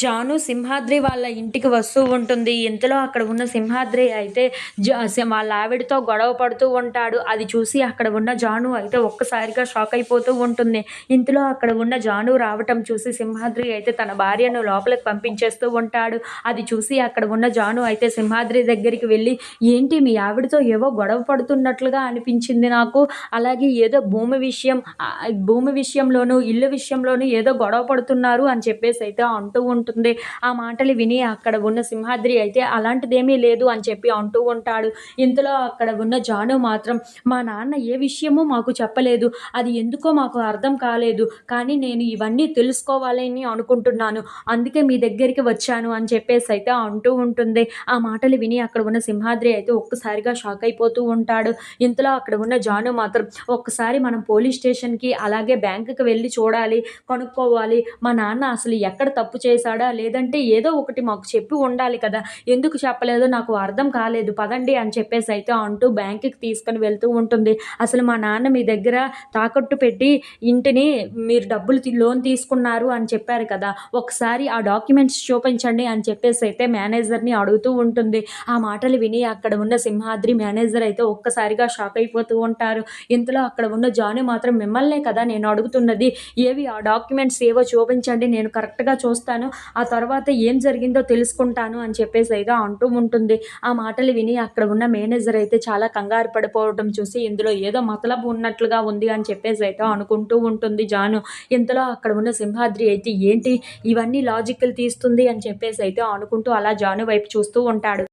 జాను సింహాద్రి వాళ్ళ ఇంటికి వస్తూ ఉంటుంది. ఇంతలో అక్కడ ఉన్న సింహాద్రి అయితే వాళ్ళ ఆవిడతో గొడవ పడుతూ ఉంటాడు. అది చూసి అక్కడ ఉన్న జాను అయితే ఒక్కసారిగా షాక్ అయిపోతూ ఉంటుంది. ఇంతలో అక్కడ ఉన్న జాను రావటం చూసి సింహాద్రి అయితే తన భార్యను లోపలికి పంపించేస్తూ ఉంటాడు. అది చూసి అక్కడ ఉన్న జాను అయితే సింహాద్రి దగ్గరికి వెళ్ళి, "ఏంటి మీ ఆవిడతో ఏవో గొడవ పడుతున్నట్లుగా అనిపించింది నాకు. అలాగే ఏదో భూమి విషయంలోనూ, ఇల్లు విషయంలోనూ ఏదో గొడవ పడుతున్నారు" అని చెప్పేసి అయితే అంటూ ఉంటుంది. ఆ మాటలు విని అక్కడ ఉన్న సింహాద్రి అయితే అలాంటిదేమీ లేదు అని చెప్పి అంటూ ఉంటాడు. ఇంతలో అక్కడ ఉన్న జాను మాత్రం, "మా నాన్న ఏ విషయమూ మాకు చెప్పలేదు. అది ఎందుకో మాకు అర్థం కాలేదు. కానీ నేను ఇవన్నీ తెలుసుకోవాలని అనుకుంటున్నాను. అందుకే మీ దగ్గరికి వచ్చాను" అని చెప్పేసి అయితే అంటూ ఉంటుంది. ఆ మాటలు విని అక్కడ ఉన్న సింహాద్రి అయితే ఒక్కసారిగా షాక్ అయిపోతూ ఉంటాడు. ఇంతలో అక్కడ ఉన్న జాను మాత్రం, "ఒక్కసారి మనం పోలీస్ స్టేషన్‌కి అలాగే బ్యాంకుకి వెళ్లి చూడాలి, కనుక్కోవాలి. మా నాన్న అసలు ఎక్కడ తప్పు చేశాడా? లేదంటే ఏదో ఒకటి మాకు చెప్పి ఉండాలి కదా! ఎందుకు చెప్పలేదో నాకు అర్థం కాలేదు. పదండి" అని చెప్పేసి అయితే అంటూ బ్యాంకుకి తీసుకొని వెళ్తూ ఉంటుంది. "అసలు మా నాన్న మీ దగ్గర తాకట్టు పెట్టి ఇంటిని మీరు డబ్బులు లోన్ తీసుకున్నారు అని చెప్పారు కదా! ఒకసారి ఆ డాక్యుమెంట్స్ చూపించండి" అని చెప్పేసి అయితే మేనేజర్‌ని అడుగుతూ ఉంటుంది. ఆ మాటలు విని అక్కడ ఉన్న సింహాద్రి మేనేజర్ అయితే ఒక్కసారిగా షాక్ అయిపోతూ ఉంటారు. ఇంతలో అక్కడ ఉన్న జాను మాత్రం, "మిమ్మల్నే కదా నేను అడుగుతున్నది. ఏవి ఆ డాక్యుమెంట్స్ ఏవో చూపించండి. నేను కరెక్ట్‌గా చూస్తాను. ఆ తర్వాత ఏం జరిగిందో తెలుసుకుంటాను" అని చెప్పేసి అయితే అంటూ ఉంటుంది. ఆ మాటలు విని అక్కడ ఉన్న మేనేజర్ అయితే చాలా కంగారు పడిపోవడం చూసి, ఇందులో ఏదో మతలబు ఉన్నట్లుగా ఉంది అని చెప్పేసి అయితే అనుకుంటూ ఉంటుంది జాను. ఇంతలో అక్కడ ఉన్న సింహాద్రి అయితే, "ఏంటి ఇవన్నీ లాజిక్‌లు తీస్తుంది" అని చెప్పేసి అయితే అనుకుంటూ అలా జాను వైపు చూస్తూ ఉంటాడు.